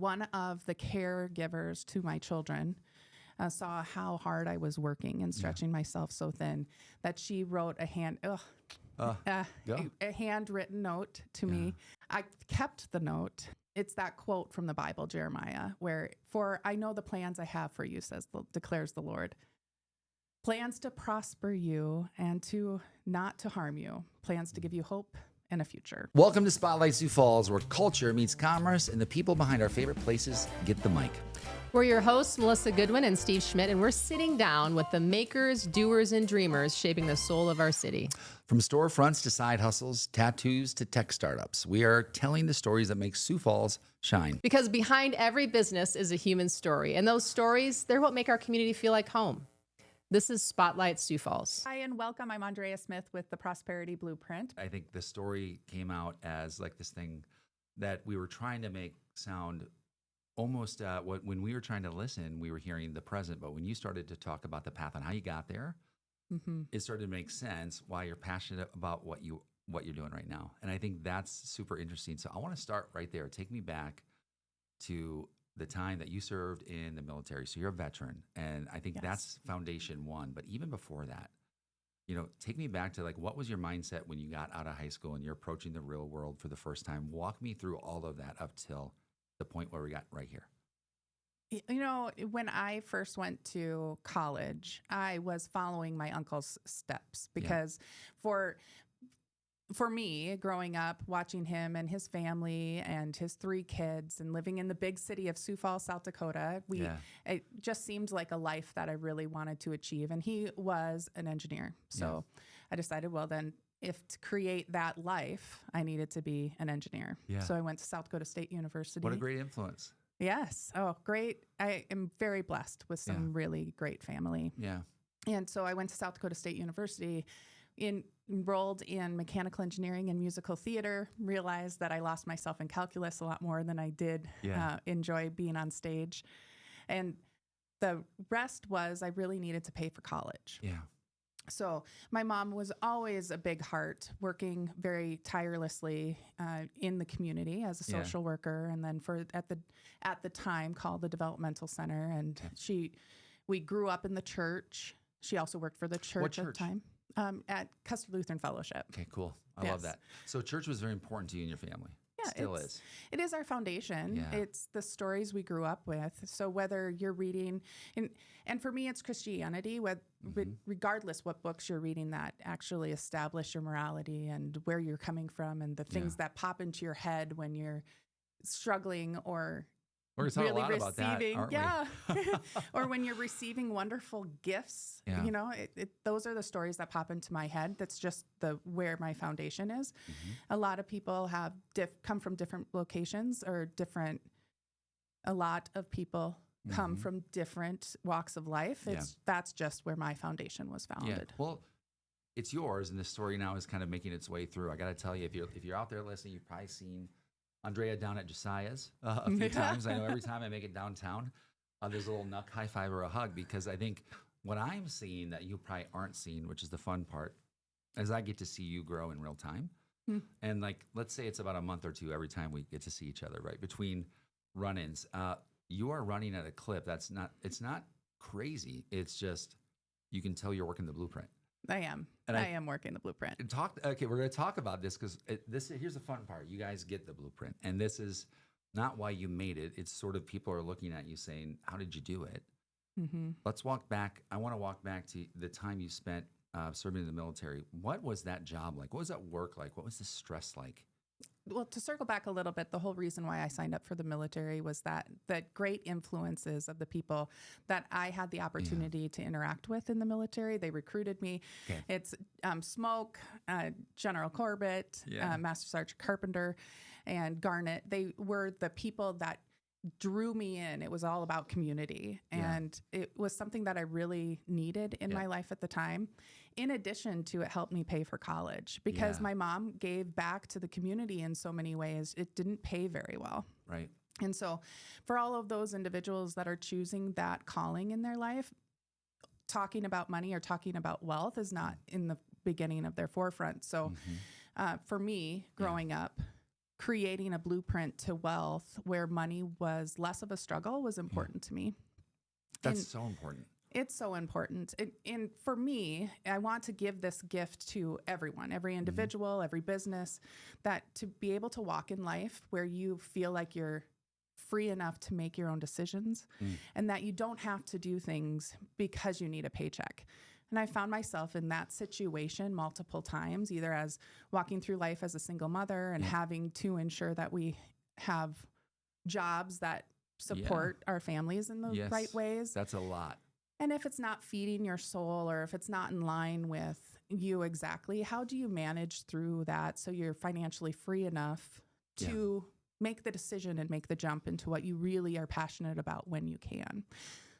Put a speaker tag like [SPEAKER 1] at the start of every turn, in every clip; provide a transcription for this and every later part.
[SPEAKER 1] One of the caregivers to my children saw how hard I was working and stretching myself so thin that she wrote a handwritten note to me. I kept the note. It's that quote from the Bible, Jeremiah, where "For I know the plans I have for you," declares the Lord. Plans to prosper you and to not to harm you. Plans to give you hope and a future.
[SPEAKER 2] Welcome to Spotlight Sioux Falls, where culture meets commerce and the people behind our favorite places get the mic.
[SPEAKER 3] We're your hosts, Melissa Goodwin and Steve Schmidt, and we're sitting down with the makers, doers, and dreamers shaping the soul of our city.
[SPEAKER 2] From storefronts to side hustles, tattoos to tech startups, we are telling the stories that make Sioux Falls shine.
[SPEAKER 3] Because behind every business is a human story, and those stories, they're what make our community feel like home. This is Spotlight Sioux Falls.
[SPEAKER 1] Hi, and welcome. I'm Andrea Smith with the Prosperity Blueprint.
[SPEAKER 2] I think the story came out as like this thing that we were trying to make sound almost when we were trying to listen, we were hearing the present. But when you started to talk about the path and how you got there, it started to make sense why you're passionate about what you're doing right now. And I think that's super interesting. So I want to start right there. Take me back to the time that you served in the military. So you're a veteran, and I think that's foundation one. But even before that, take me back to like, what was your mindset when you got out of high school and you're approaching the real world for the first time? Walk me through all of that up till the point where we got right here.
[SPEAKER 1] When I first went to college, I was following my uncle's steps because for me, growing up, watching him and his family and his 3 kids and living in the big city of Sioux Falls, South Dakota, it just seemed like a life that I really wanted to achieve. And he was an engineer. So I decided, well, then if to create that life, I needed to be an engineer. Yeah. So I went to South Dakota State University.
[SPEAKER 2] What a great influence.
[SPEAKER 1] Yes. Oh, great. I am very blessed with some really great family.
[SPEAKER 2] Yeah.
[SPEAKER 1] And so I went to South Dakota State University, enrolled in mechanical engineering and musical theater, realized that I lost myself in calculus a lot more than I did enjoy being on stage. And the rest was I really needed to pay for college.
[SPEAKER 2] Yeah.
[SPEAKER 1] So my mom was always a big heart, working very tirelessly in the community as a social worker, and then at the time called the Developmental Center. And we grew up in the church. She also worked for the church at the time. At Custer Lutheran Fellowship.
[SPEAKER 2] Okay, cool. I love that. So church was very important to you and your family.
[SPEAKER 1] Yeah,
[SPEAKER 2] Still is.
[SPEAKER 1] It is our foundation. Yeah. It's the stories we grew up with. So whether you're reading, and for me, it's Christianity, regardless what books you're reading that actually establish your morality and where you're coming from and the things that pop into your head when you're struggling or
[SPEAKER 2] we're going to talk a lot about that, aren't we?
[SPEAKER 1] Or when you're receiving wonderful gifts, those are the stories that pop into my head. That's just where my foundation is. A lot of people have come from different locations a lot of people come from different walks of life. That's just where my foundation was founded.
[SPEAKER 2] Yeah. Well, it's yours, and this story now is kind of making its way through. I got to tell you, if you're out there listening, you've probably seen Andrea down at Josiah's a few times. I know every time I make it downtown, there's a little knuck high five or a hug, because I think what I'm seeing that you probably aren't seeing, which is the fun part, is I get to see you grow in real time. And like, let's say it's about a month or two every time we get to see each other, right? Between run-ins, you are running at a clip it's not crazy. It's just, you can tell you're working the blueprint.
[SPEAKER 1] I am. And I am working the blueprint.
[SPEAKER 2] Okay, we're going to talk about this because here's the fun part. You guys get the blueprint, and this is not why you made it. It's sort of people are looking at you saying, "How did you do it?" Let's walk back. I want to walk back to the time you spent serving in the military. What was that job like? What was that work like? What was the stress like?
[SPEAKER 1] Well, to circle back a little bit, the whole reason why I signed up for the military was that great influences of the people that I had the opportunity to interact with in the military. They recruited me. Okay. It's Smoke, General Corbett, Master Sergeant Carpenter, and Garnett. They were the people that drew me in. It was all about community. And it was something that I really needed in my life at the time. In addition to, it helped me pay for college because my mom gave back to the community in so many ways. It didn't pay very well.
[SPEAKER 2] Right.
[SPEAKER 1] And so for all of those individuals that are choosing that calling in their life, talking about money or talking about wealth is not in the beginning of their forefront. So for me, growing up, creating a blueprint to wealth where money was less of a struggle was important to me.
[SPEAKER 2] That's so important.
[SPEAKER 1] It's so important. And for me, I want to give this gift to everyone, every individual, every business, that to be able to walk in life where you feel like you're free enough to make your own decisions and that you don't have to do things because you need a paycheck. And I found myself in that situation multiple times, either as walking through life as a single mother and having to ensure that we have jobs that support our families in the right ways.
[SPEAKER 2] That's a lot.
[SPEAKER 1] And if it's not feeding your soul or if it's not in line with you exactly, how do you manage through that so you're financially free enough to make the decision and make the jump into what you really are passionate about when you can?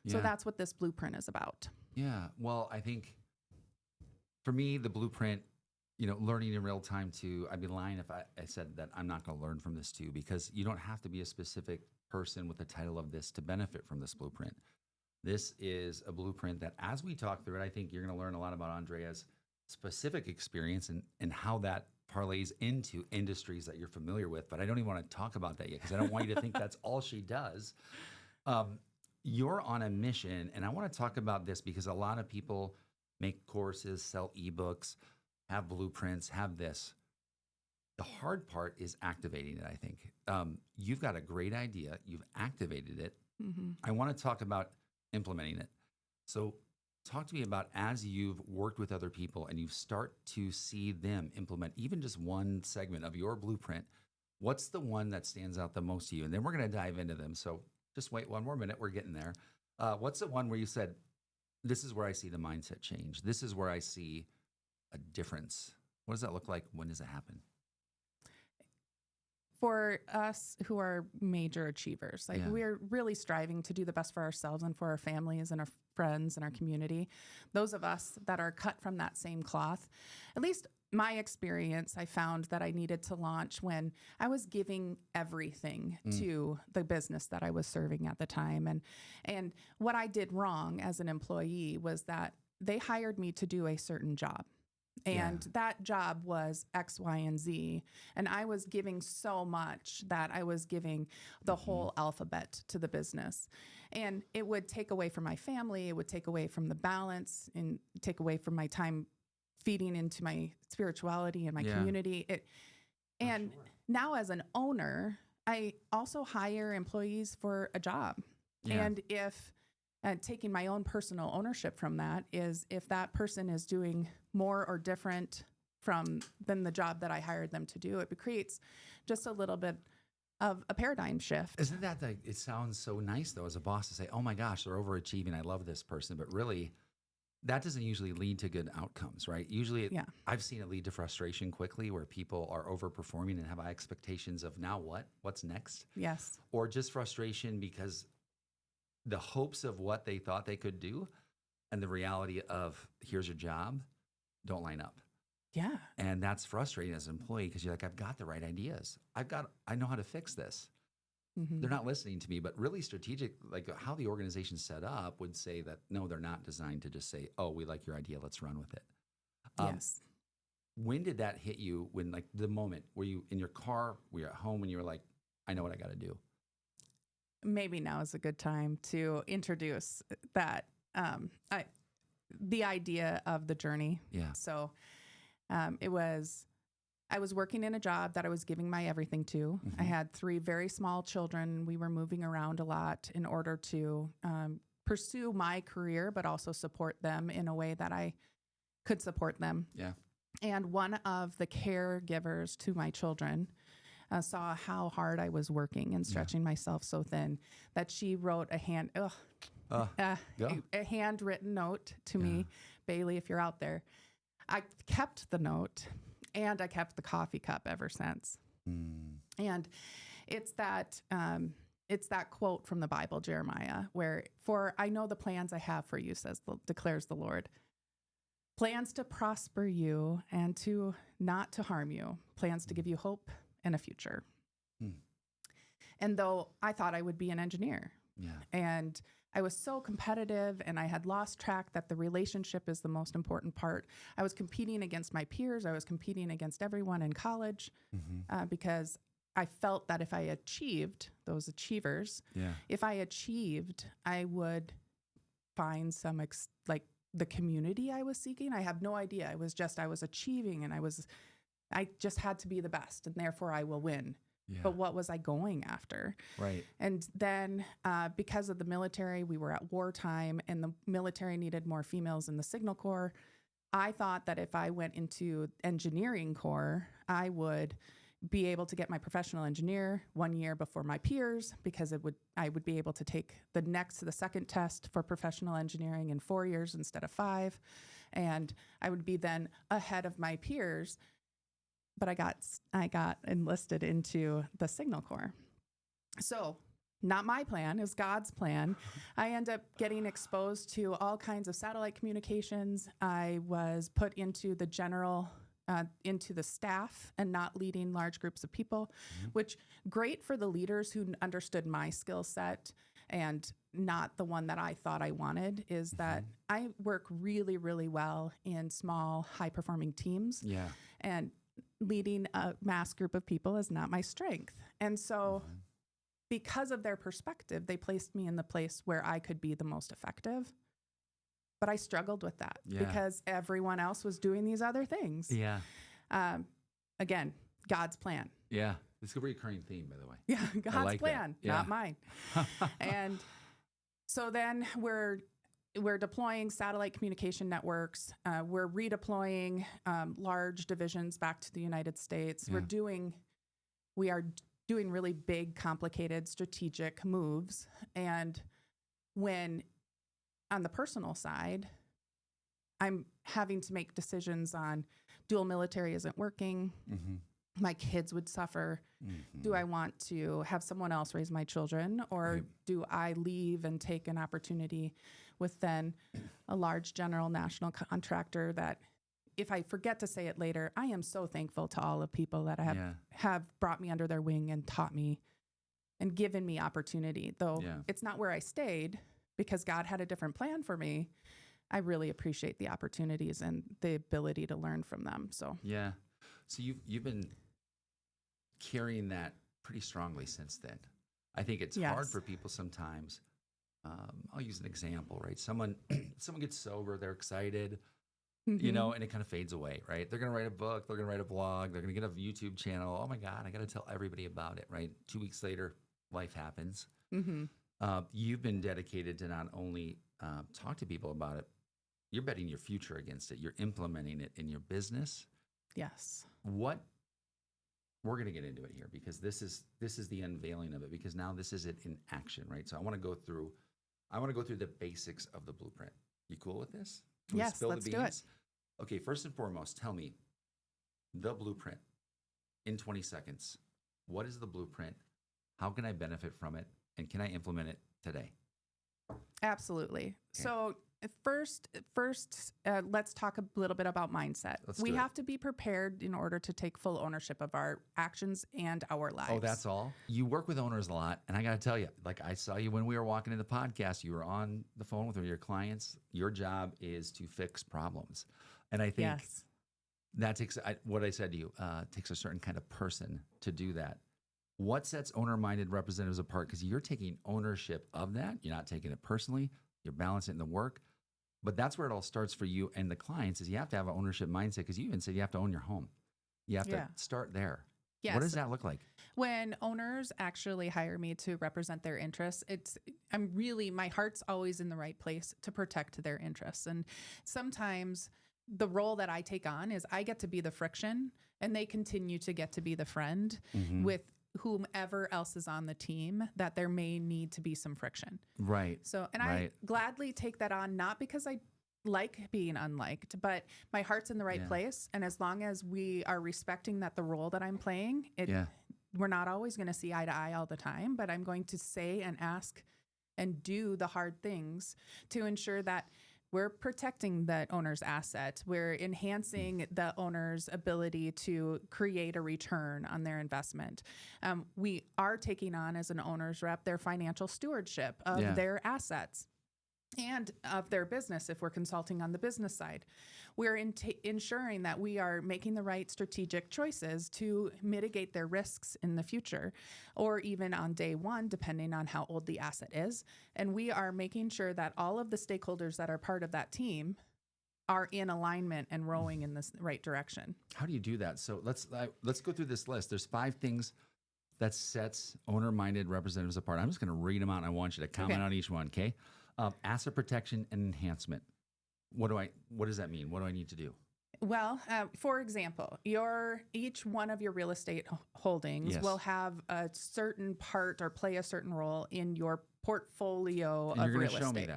[SPEAKER 1] So that's what this blueprint is about.
[SPEAKER 2] Yeah. Well, I think for me, the blueprint, learning in real time too, I'd be lying if I said that I'm not going to learn from this too, because you don't have to be a specific person with the title of this to benefit from this blueprint. This is a blueprint that as we talk through it, I think you're going to learn a lot about Andrea's specific experience and how that parlays into industries that you're familiar with. But I don't even want to talk about that yet because I don't want you to think that's all she does. You're on a mission, and I want to talk about this because a lot of people make courses, sell ebooks, have blueprints, have this. The hard part is activating it, I think. You've got a great idea. You've activated it. I want to talk about implementing it. So talk to me about as you've worked with other people and you start to see them implement even just one segment of your blueprint, what's the one that stands out the most to you? And then we're going to dive into them. So just wait one more minute. We're getting there. What's the one where you said, this is where I see the mindset change. This is where I see a difference. What does that look like? When does it happen?
[SPEAKER 1] For us who are major achievers, like we're really striving to do the best for ourselves and for our families and our friends and our community. Those of us that are cut from that same cloth, at least my experience, I found that I needed to launch when I was giving everything to the business that I was serving at the time. And what I did wrong as an employee was that they hired me to do a certain job. And that job was X, Y, and Z. And I was giving so much that I was giving the whole alphabet to the business. And it would take away from my family. It would take away from the balance and take away from my time feeding into my spirituality and my community. Now as an owner, I also hire employees for a job. And taking my own personal ownership from that is if that person is doing more or different than the job that I hired them to do, it creates just a little bit of a paradigm shift.
[SPEAKER 2] Isn't that it sounds so nice though, as a boss to say, oh my gosh, they're overachieving. I love this person. But really that doesn't usually lead to good outcomes, right? Usually I've seen it lead to frustration quickly where people are overperforming and have high expectations of now what's next?
[SPEAKER 1] Yes.
[SPEAKER 2] Or just frustration because the hopes of what they thought they could do and the reality of here's your job don't line up.
[SPEAKER 1] Yeah.
[SPEAKER 2] And that's frustrating as an employee because you're like, I've got the right ideas. I know how to fix this. They're not listening to me, but really strategic, like how the organization's set up would say that, no, they're not designed to just say, oh, we like your idea. Let's run with it.
[SPEAKER 1] Yes.
[SPEAKER 2] When did that hit you when like the moment were you in your car, were you at home and you were like, I know what I got to do?
[SPEAKER 1] Maybe now is a good time to introduce that, the idea of the journey.
[SPEAKER 2] Yeah.
[SPEAKER 1] So I was working in a job that I was giving my everything to. I had 3 very small children. We were moving around a lot in order to pursue my career, but also support them in a way that I could support them.
[SPEAKER 2] Yeah.
[SPEAKER 1] And one of the caregivers to my children saw how hard I was working and stretching myself so thin that she wrote a handwritten note to me. Bailey, if you're out there. I kept the note and I kept the coffee cup ever since. And it's that quote from the Bible, Jeremiah, where for I know the plans I have for you, declares the Lord. Plans to prosper you and to not to harm you. Plans to give you hope and a future. And though I thought I would be an engineer, and I was so competitive and I had lost track that the relationship is the most important part. I was competing against my peers. I was competing against everyone in college because I felt that if I achieved those achievers, if I achieved, I would find some like the community I was seeking. I have no idea. I was achieving, and I just had to be the best, and therefore I will win. But what was I going after?
[SPEAKER 2] Right.
[SPEAKER 1] And then because of the military, we were at wartime, and the military needed more females in the Signal Corps. I thought that if I went into engineering corps, I would be able to get my professional engineer 1 year before my peers, because I would be able to take the second test for professional engineering in 4 years instead of 5. And I would be then ahead of my peers. But I got enlisted into the Signal Corps. So not my plan, it was God's plan. I ended up getting exposed to all kinds of satellite communications. I was put into into the staff and not leading large groups of people, which great for the leaders who understood my skill set and not the one that I thought I wanted, is that I work really, really well in small, high-performing teams.
[SPEAKER 2] Yeah.
[SPEAKER 1] And leading a mass group of people is not my strength. And so because of their perspective, they placed me in the place where I could be the most effective. But I struggled with that because everyone else was doing these other things.
[SPEAKER 2] Yeah.
[SPEAKER 1] Again, God's plan.
[SPEAKER 2] Yeah. This is a recurring theme, by the way.
[SPEAKER 1] Yeah, God's plan, not mine. And so then we're deploying satellite communication networks. We're redeploying large divisions back to the United States. We are doing really big, complicated, strategic moves. And when on the personal side, I'm having to make decisions on dual military isn't working. My kids would suffer. Do I want to have someone else raise my children, or do I leave and take an opportunity with then a large general national contractor that, if I forget to say it later, I am so thankful to all the people that have brought me under their wing and taught me and given me opportunity. Though it's not where I stayed because God had a different plan for me, I really appreciate the opportunities and the ability to learn from them. So
[SPEAKER 2] So you've been carrying that pretty strongly since then. I think it's hard for people sometimes. I'll use an example, right? Someone gets sober, they're excited, you know, and it kind of fades away, right? They're going to write a book, they're going to write a blog, they're going to get a YouTube channel. Oh my God, I got to tell everybody about it, right? 2 weeks later, life happens. You've been dedicated to not only talk to people about it, you're betting your future against it. You're implementing it in your business.
[SPEAKER 1] Yes.
[SPEAKER 2] We're going to get into it here because this is the unveiling of it, because now this is it in action, right? So I want to go through the basics of the blueprint. You cool with this? Can we spill
[SPEAKER 1] let's
[SPEAKER 2] the
[SPEAKER 1] do
[SPEAKER 2] beans?
[SPEAKER 1] it.
[SPEAKER 2] Okay, first and foremost, tell me the blueprint in 20 seconds. What is the blueprint? How can I benefit from it? And can I implement it today?
[SPEAKER 1] Absolutely.
[SPEAKER 2] Okay.
[SPEAKER 1] So first, let's talk a little bit about mindset. We have to be prepared in order to take full ownership of our actions and our lives.
[SPEAKER 2] Oh, that's all? You work with owners a lot. And I got to tell you, like I saw you when we were walking in the podcast, you were on the phone with your clients. Your job is to fix problems. And I think that takes, what I said to you, takes a certain kind of person to do that. What sets owner-minded representatives apart? Because you're taking ownership of that. You're not taking it personally. You're balancing the work. But that's where it all starts for you and the clients, is you have to have an ownership mindset, because you even said you have to own your home. You have to start there.
[SPEAKER 1] Yes.
[SPEAKER 2] What does that look like?
[SPEAKER 1] When owners actually hire me to represent their interests, my heart's always in the right place to protect their interests. And sometimes the role that I take on is I get to be the friction, and they continue to get to be the friend with whomever else is on the team that there may need to be some friction.
[SPEAKER 2] Right.
[SPEAKER 1] So, and I gladly take that on, not because I like being unliked, but my heart's in the right place. And as long as we are respecting that the role that I'm playing, we're not always going to see eye to eye all the time, but I'm going to say and ask and do the hard things to ensure that we're protecting the owner's asset. We're enhancing the owner's ability to create a return on their investment. We are taking on, as an owner's rep, their financial stewardship of their assets. and of their business if we're consulting on the business side. We're ensuring that we are making the right strategic choices to mitigate their risks in the future, or even on day one, depending on how old the asset is. And we are making sure that all of the stakeholders that are part of that team are in alignment and rowing in this right direction.
[SPEAKER 2] How do you do that? So let's go through this list. There's 5 things that sets owner-minded representatives apart. I'm just going to read them out, and I want you to comment on each one, okay? Asset protection and enhancement. What does that mean? What do I need to do?
[SPEAKER 1] Well, for example, each one of your real estate holdings will have a certain part or play a certain role in your portfolio
[SPEAKER 2] And
[SPEAKER 1] of
[SPEAKER 2] you're
[SPEAKER 1] real
[SPEAKER 2] going to show
[SPEAKER 1] estate.
[SPEAKER 2] me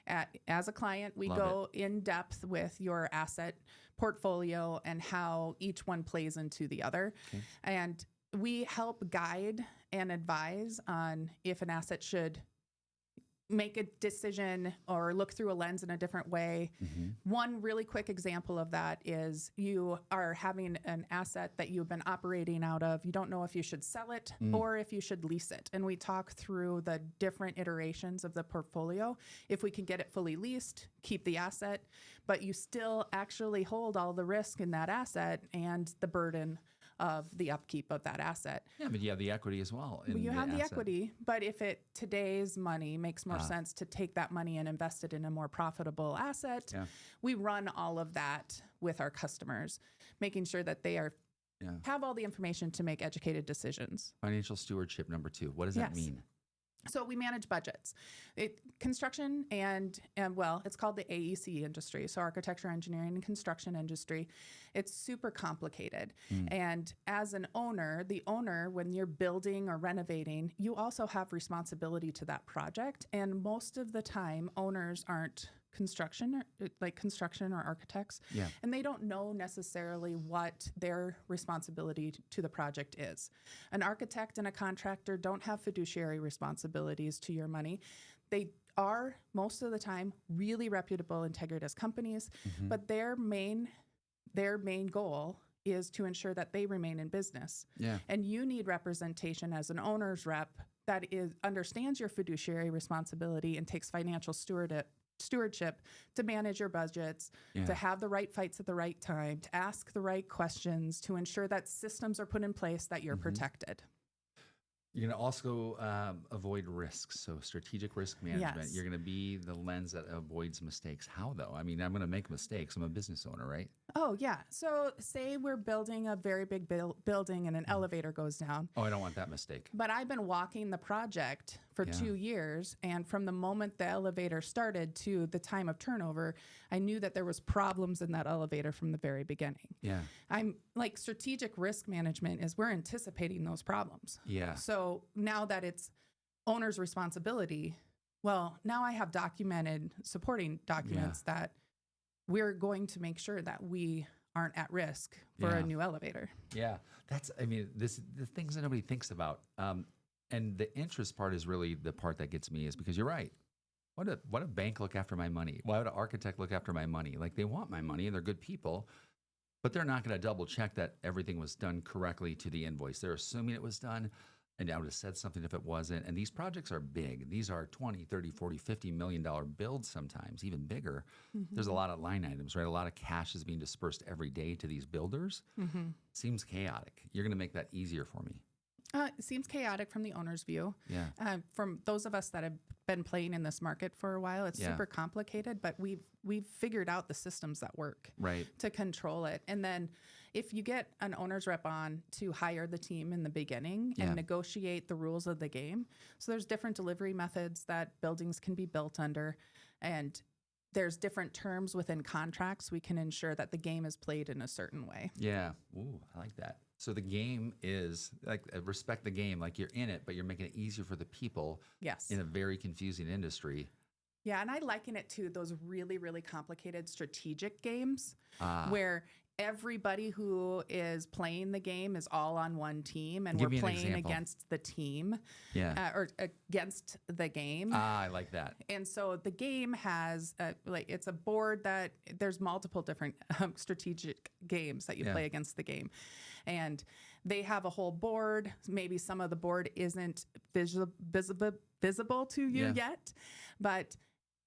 [SPEAKER 2] that.
[SPEAKER 1] As a client, we go in depth with your asset portfolio and how each one plays into the other.
[SPEAKER 2] Okay.
[SPEAKER 1] And we help guide and advise on if an asset should make a decision or look through a lens in a different way. One really quick example of that is you are having an asset that you've been operating out of. You don't know if you should sell it or if you should lease it. And we talk through the different iterations of the portfolio. If we can get it fully leased, keep the asset, but you still actually hold all the risk in that asset and the burden of the upkeep of that asset.
[SPEAKER 2] Yeah, but you have the equity as well.
[SPEAKER 1] You have the equity, but if today's money makes more sense to take that money and invest it in a more profitable asset, we run all of that with our customers, making sure that they have all the information to make educated decisions.
[SPEAKER 2] Financial stewardship, number 2. What does that mean?
[SPEAKER 1] So we manage budgets. Construction and well, it's called the AEC industry, so architecture, engineering, and construction industry. It's super complicated. And as an owner, when you're building or renovating, you also have responsibility to that project. And most of the time, owners aren't construction or architects, and they don't know necessarily what their responsibility to the project is. An architect and a contractor don't have fiduciary responsibilities to your money. They are most of the time really reputable, integritous companies, but their main goal is to ensure that they remain in business. And you need representation as an owner's rep that understands your fiduciary responsibility and takes financial stewardship to manage your budgets, to have the right fights at the right time, to ask the right questions, to ensure that systems are put in place that you're protected.
[SPEAKER 2] You're going to also avoid risks. So strategic risk management. You're going to be the lens that avoids mistakes. How, though? I mean, I'm going to make mistakes. I'm a business owner, right?
[SPEAKER 1] Oh, yeah. So say we're building a very big building and an elevator goes down.
[SPEAKER 2] Oh, I don't want that mistake.
[SPEAKER 1] But I've been walking the project for 2 years. And from the moment the elevator started to the time of turnover, I knew that there was problems in that elevator from the very beginning. I'm like strategic risk management is we're anticipating those problems. So now that it's owner's responsibility, well, now I have documented supporting documents that we're going to make sure that we aren't at risk for a new elevator.
[SPEAKER 2] The things that nobody thinks about. And the interest part is really the part that gets me, is because you're right. Why would a bank look after my money? Why would an architect look after my money? Like, they want my money and they're good people, but they're not going to double check that everything was done correctly to the invoice. They're assuming it was done. And I would have said something if it wasn't. And these projects are big. These are 20, 30, 40, $50 million builds sometimes, even bigger. There's a lot of line items, right? A lot of cash is being dispersed every day to these builders. Seems chaotic. You're going to make that easier for me.
[SPEAKER 1] It seems chaotic from the owner's view. From those of us that have been playing in this market for a while, it's super complicated, but we've figured out the systems that work to control it. And then if you get an owner's rep on to hire the team in the beginning and negotiate the rules of the game. So there's different delivery methods that buildings can be built under, and there's different terms within contracts. We can ensure that the game is played in a certain way.
[SPEAKER 2] Ooh, I like that. So the game is like, respect the game, like you're in it, but you're making it easier for the people in a very confusing industry.
[SPEAKER 1] Yeah, and I liken it to those really, really complicated strategic games where everybody who is playing the game is all on one team, and we're playing against the team or against the game.
[SPEAKER 2] I like that.
[SPEAKER 1] And so the game has it's a board that there's multiple different strategic games that you play against the game. And they have a whole board. Maybe some of the board isn't visible to you yet, but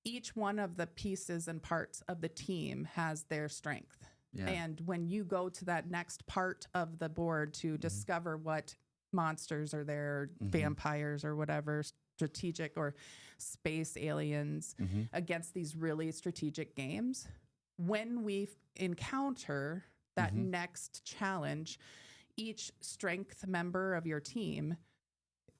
[SPEAKER 1] each one of the pieces and parts of the team has their strength.
[SPEAKER 2] Yeah.
[SPEAKER 1] And when you go to that next part of the board to discover what monsters are there, vampires or whatever, strategic or space aliens against these really strategic games, when we encounter that next challenge, each strength member of your team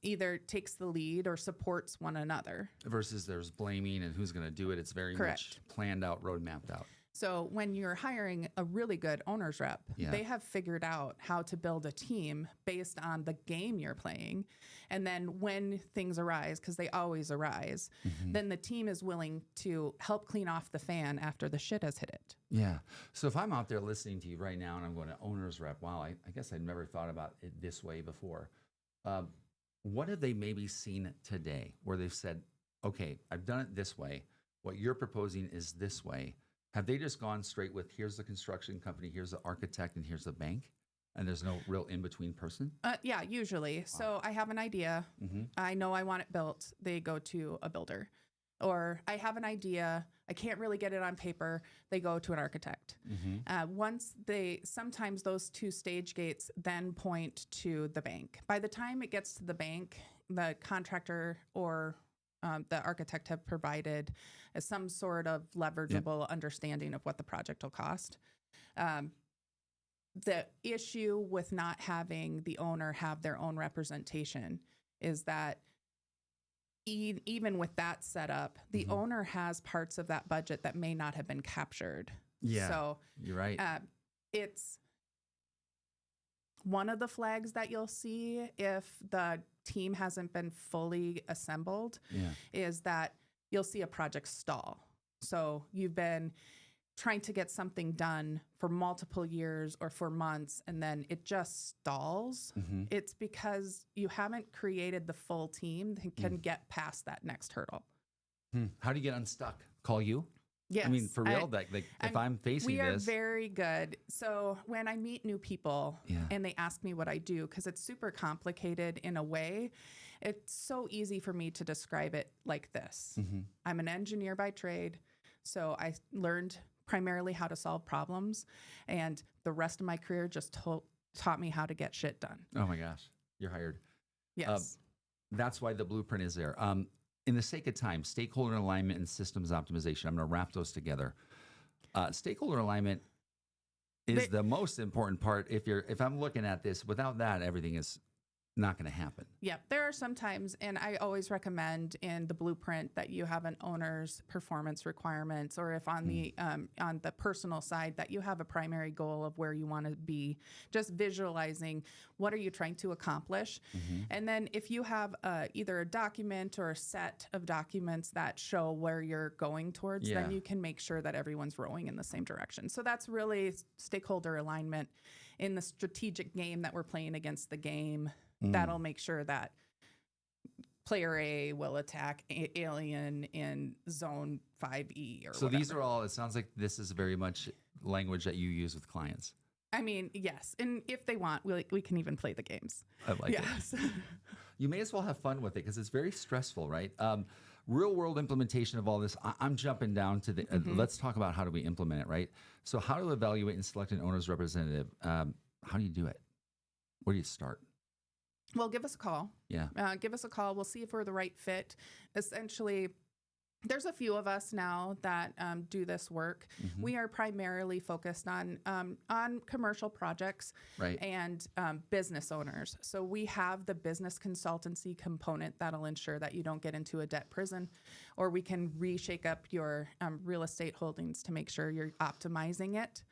[SPEAKER 1] either takes the lead or supports one another.
[SPEAKER 2] Versus there's blaming and who's going to do it. It's very much planned out, road mapped out.
[SPEAKER 1] So when you're hiring a really good owner's rep, they have figured out how to build a team based on the game you're playing. And then when things arise, because they always arise, then the team is willing to help clean off the fan after the shit has hit it.
[SPEAKER 2] Yeah. So if I'm out there listening to you right now and I'm going to owner's rep, wow, I guess I'd never thought about it this way before. What have they maybe seen today where they've said, okay, I've done it this way. What you're proposing is this way. Have they just gone straight with, here's the construction company, here's the architect, and here's the bank? And there's no real in-between person?
[SPEAKER 1] Yeah, usually. Wow. So I have an idea. I know I want it built. They go to a builder. Or I have an idea. I can't really get it on paper. They go to an architect. Sometimes those two stage gates then point to the bank. By the time it gets to the bank, the contractor or the architect have provided some sort of leverageable understanding of what the project will cost. The issue with not having the owner have their own representation is that even with that setup, the owner has parts of that budget that may not have been captured.
[SPEAKER 2] Yeah,
[SPEAKER 1] so
[SPEAKER 2] you're right.
[SPEAKER 1] It's one of the flags that you'll see if the team hasn't been fully assembled is that you'll see a project stall. So you've been trying to get something done for multiple years or for months, and then it just stalls. It's because you haven't created the full team that can get past that next hurdle.
[SPEAKER 2] How do you get unstuck? Call you?
[SPEAKER 1] Yes.
[SPEAKER 2] I mean, for real, if I'm facing
[SPEAKER 1] we are
[SPEAKER 2] this.
[SPEAKER 1] very good. So when I meet new people and they ask me what I do, because it's super complicated in a way, it's so easy for me to describe it like this. I'm an engineer by trade. So I learned primarily how to solve problems, and the rest of my career just taught me how to get shit done.
[SPEAKER 2] Oh my gosh, you're hired.
[SPEAKER 1] Yes.
[SPEAKER 2] That's why the blueprint is there. In the sake of time, stakeholder alignment and systems optimization, I'm going to wrap those together. Stakeholder alignment is the most important part. If I'm looking at this, without that, everything is not going to happen.
[SPEAKER 1] Yeah, there are some times, and I always recommend in the blueprint that you have an owner's performance requirements, or if on the personal side that you have a primary goal of where you want to be, just visualizing what are you trying to accomplish. And then if you have either a document or a set of documents that show where you're going towards, then you can make sure that everyone's rowing in the same direction. So that's really stakeholder alignment in the strategic game that we're playing against the game. That'll make sure that player A will attack alien in zone 5E or whatever.
[SPEAKER 2] These are all, it sounds like this is very much language that you use with clients.
[SPEAKER 1] I mean, yes. And if they want, we can even play the games.
[SPEAKER 2] I like it. You may as well have fun with it because it's very stressful, right? Real world implementation of all this. I'm jumping down to the, let's talk about how do we implement it, right? So how to evaluate and select an owner's representative. How do you do it? Where do you start?
[SPEAKER 1] Well, give us a call.
[SPEAKER 2] Yeah.
[SPEAKER 1] Give us a call. We'll see if we're the right fit. Essentially, there's a few of us now that do this work. We are primarily focused on commercial projects and business owners. So we have the business consultancy component that'll ensure that you don't get into a debt prison, or we can reshake up your real estate holdings to make sure you're optimizing it.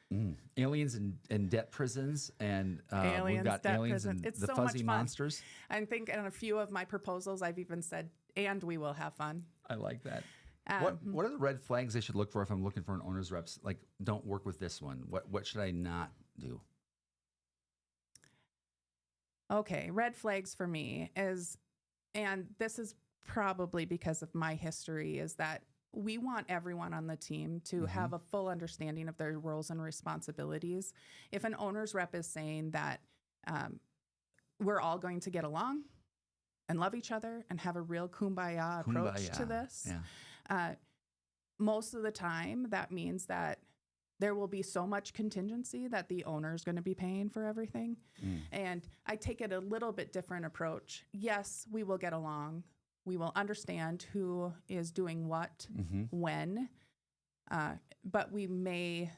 [SPEAKER 2] Aliens and debt prisons, and we've got aliens and
[SPEAKER 1] it's
[SPEAKER 2] the
[SPEAKER 1] so
[SPEAKER 2] fuzzy
[SPEAKER 1] much fun.
[SPEAKER 2] monsters.
[SPEAKER 1] I think in a few of my proposals, I've even said, and we will have fun.
[SPEAKER 2] I like that. What are the red flags I should look for if I'm looking for an owner's reps? Like, don't work with this one. What should I not do?
[SPEAKER 1] Okay, red flags for me is, and this is probably because of my history, is that we want everyone on the team to have a full understanding of their roles and responsibilities. If an owner's rep is saying that we're all going to get along and love each other and have a real kumbaya approach to this, most of the time, that means that there will be so much contingency that the owner is going to be paying for everything. And I take it a little bit different approach. Yes, we will get along. We will understand who is doing what, when, but we may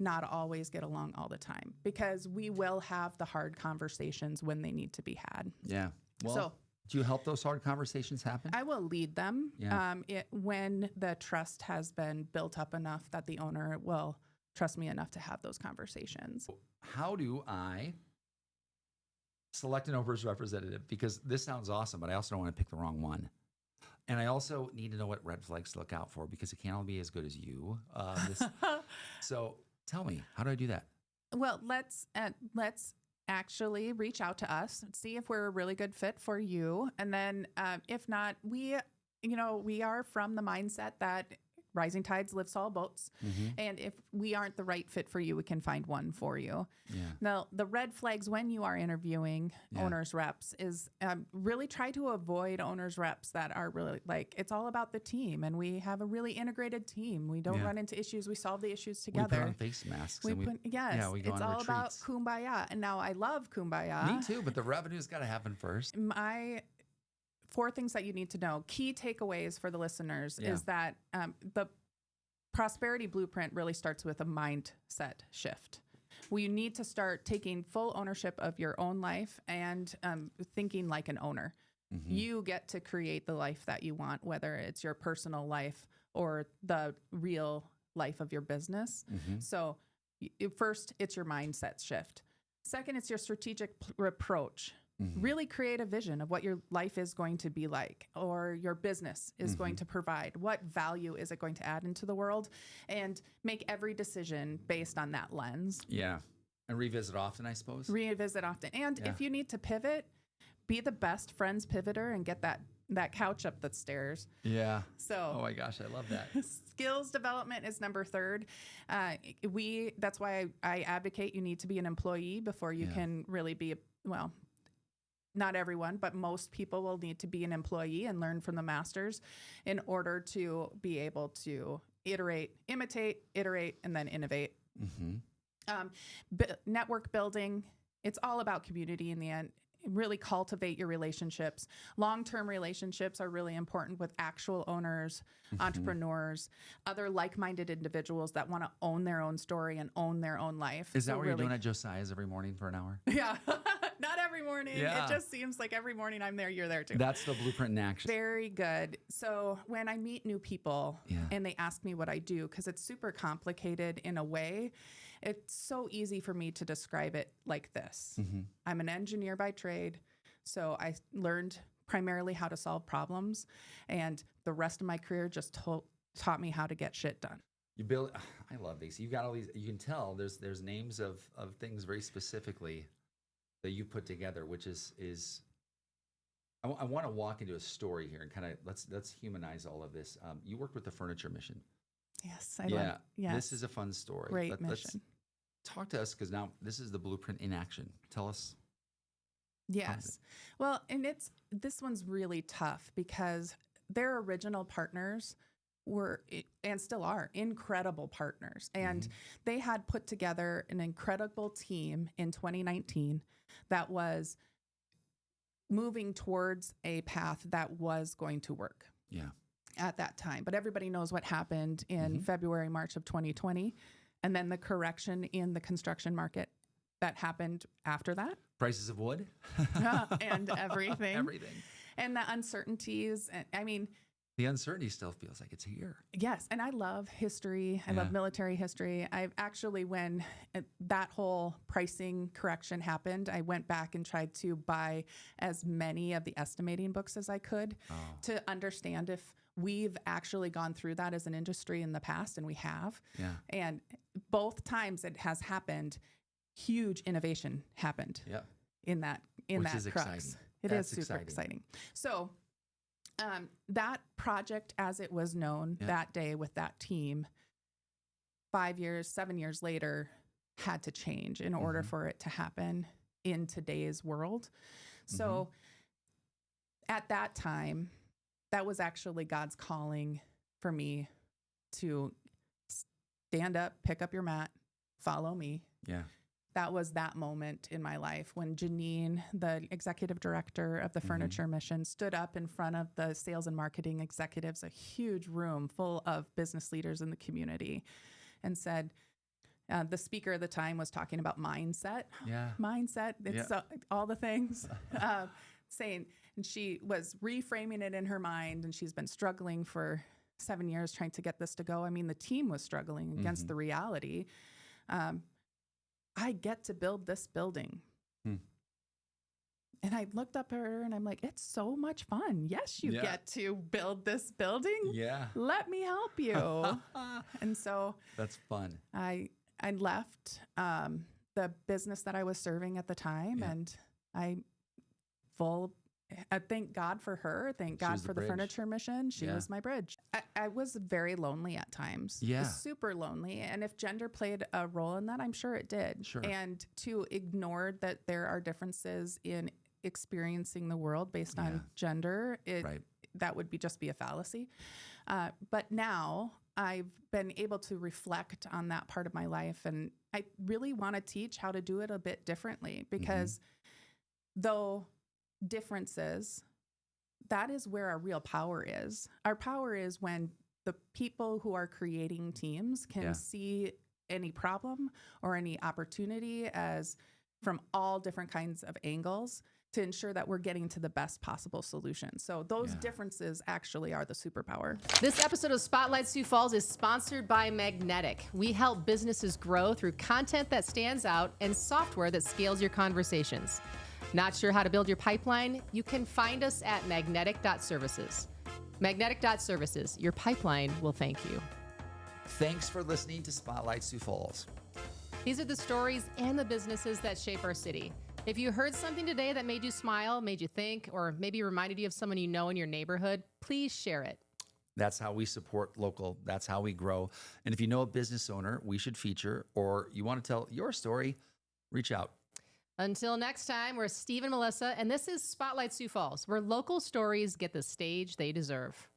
[SPEAKER 1] not always get along all the time, because we will have the hard conversations when they need to be had.
[SPEAKER 2] Yeah. Well,
[SPEAKER 1] So
[SPEAKER 2] do you help those hard conversations happen?
[SPEAKER 1] I will lead them
[SPEAKER 2] Yeah.
[SPEAKER 1] when the trust has been built up enough that the owner will trust me enough to have those conversations.
[SPEAKER 2] How do I select an owner's representative? Because this sounds awesome, but I also don't want to pick the wrong one. And I also need to know what red flags to look out for, because it can't all be as good as you. So tell me, how do I do that?
[SPEAKER 1] Well, let's actually reach out to us, see if we're a really good fit for you. And then if not, we are from the mindset that rising tides lifts all boats. And if we aren't the right fit for you, we can find one for you.
[SPEAKER 2] Yeah.
[SPEAKER 1] Now, the red flags when you are interviewing owners reps is really try to avoid owners reps that are really like, it's all about the team. And we have a really integrated team. We don't run into issues. We solve the issues together.
[SPEAKER 2] We put on face masks.
[SPEAKER 1] We
[SPEAKER 2] and
[SPEAKER 1] put,
[SPEAKER 2] we go
[SPEAKER 1] it's
[SPEAKER 2] on
[SPEAKER 1] all about
[SPEAKER 2] retreats.
[SPEAKER 1] kumbaya. And now I love kumbaya.
[SPEAKER 2] Me too, but the revenue's got to happen first.
[SPEAKER 1] My 4 things that you need to know, key takeaways for the listeners, is that the prosperity blueprint really starts with a mindset shift. We need to start taking full ownership of your own life and thinking like an owner. You get to create the life that you want, whether it's your personal life or the real life of your business. So first, it's your mindset shift. Second, it's your strategic approach. Really create a vision of what your life is going to be like, or your business is going to provide. What value is it going to add into the world? And make every decision based on that lens.
[SPEAKER 2] Yeah. And revisit often, I suppose.
[SPEAKER 1] Revisit often. And if you need to pivot, be the best friends pivoter and get that couch up the stairs.
[SPEAKER 2] Yeah.
[SPEAKER 1] So,
[SPEAKER 2] oh my gosh, I love that.
[SPEAKER 1] Skills development is number 3. That's why I advocate you need to be an employee before you can really be, not everyone, but most people will need to be an employee and learn from the masters in order to be able to imitate, iterate, and then innovate. Network building, it's all about community in the end. Really cultivate your relationships. Long-term relationships are really important with actual owners, entrepreneurs, other like-minded individuals that want to own their own story and own their own life.
[SPEAKER 2] Is that what you're doing at Josiah's every morning for an hour?
[SPEAKER 1] Yeah. Not every morning.
[SPEAKER 2] Yeah.
[SPEAKER 1] It just seems like every morning I'm there, you're there too.
[SPEAKER 2] That's the blueprint in action.
[SPEAKER 1] Very good. So when I meet new people and they ask me what I do, because it's super complicated in a way, it's so easy for me to describe it like this. I'm an engineer by trade, so I learned primarily how to solve problems, and the rest of my career just taught me how to get shit done.
[SPEAKER 2] You build. I love these. You've got all these. You can tell there's names of things very specifically that you put together, which is. I want to walk into a story here and kind of let's humanize all of this. You worked with the Furniture Mission.
[SPEAKER 1] Yes, I love. Yes,
[SPEAKER 2] this is a fun story.
[SPEAKER 1] Great mission.
[SPEAKER 2] Let's talk to us, because now this is the blueprint in action. Tell us.
[SPEAKER 1] Yes. Well, and this one's really tough because their original partners were, and still are, incredible partners. And they had put together an incredible team in 2019 that was moving towards a path that was going to work.
[SPEAKER 2] Yeah.
[SPEAKER 1] At that time. But everybody knows what happened in February, March of 2020, and then the correction in the construction market that happened after that.
[SPEAKER 2] Prices of wood.
[SPEAKER 1] And everything.
[SPEAKER 2] Everything.
[SPEAKER 1] And the uncertainties. I mean,
[SPEAKER 2] the uncertainty still feels like it's here.
[SPEAKER 1] Yes. And I love history. I love military history. I've actually, when that whole pricing correction happened, I went back and tried to buy as many of the estimating books as I could to understand if we've actually gone through that as an industry in the past, and we have.
[SPEAKER 2] Yeah.
[SPEAKER 1] And both times it has happened, huge innovation happened in that
[SPEAKER 2] Which
[SPEAKER 1] that
[SPEAKER 2] is
[SPEAKER 1] crux.
[SPEAKER 2] Exciting.
[SPEAKER 1] That's super exciting. So that project, as it was known that day with that team, 5 years, 7 years later, had to change in order for it to happen in today's world. So at that time, that was actually God's calling for me to stand up, pick up your mat, follow me.
[SPEAKER 2] Yeah.
[SPEAKER 1] That was that moment in my life when Janine, the executive director of the Furniture Mission, stood up in front of the sales and marketing executives, a huge room full of business leaders in the community, and said, the speaker at the time was talking about mindset.
[SPEAKER 2] Yeah.
[SPEAKER 1] Mindset. It's all the things. Saying, and she was reframing it in her mind, and she's been struggling for 7 years trying to get this to go. I mean, the team was struggling against the reality. I get to build this building. And I looked up at her and I'm like, it's so much fun. Yes, you get to build this building.
[SPEAKER 2] Yeah.
[SPEAKER 1] Let me help you. And so
[SPEAKER 2] that's fun.
[SPEAKER 1] I left the business that I was serving at the time, and I thank God for her. Thank God for the Furniture Mission. She was my bridge. I was very lonely at times.
[SPEAKER 2] Yeah.
[SPEAKER 1] Super lonely. And if gender played a role in that, I'm sure it did.
[SPEAKER 2] Sure.
[SPEAKER 1] And to ignore that there are differences in experiencing the world based on gender, that would just be a fallacy. But now I've been able to reflect on that part of my life. And I really want to teach how to do it a bit differently, because though differences, that is where our real power is. Our power is when the people who are creating teams can see any problem or any opportunity as from all different kinds of angles to ensure that we're getting to the best possible solution. So those differences actually are the superpower.
[SPEAKER 3] This episode of Spotlight Sioux Falls is sponsored by Magnetic. We help businesses grow through content that stands out and software that scales your conversations. Not sure how to build your pipeline? You can find us at magnetic.services. Magnetic.services. Your pipeline will thank you.
[SPEAKER 2] Thanks for listening to Spotlight Sioux Falls.
[SPEAKER 3] These are the stories and the businesses that shape our city. If you heard something today that made you smile, made you think, or maybe reminded you of someone you know in your neighborhood, please share it.
[SPEAKER 2] That's how we support local. That's how we grow. And if you know a business owner we should feature, or you want to tell your story, reach out.
[SPEAKER 3] Until next time, we're Steve and Melissa, and this is Spotlight Sioux Falls, where local stories get the stage they deserve.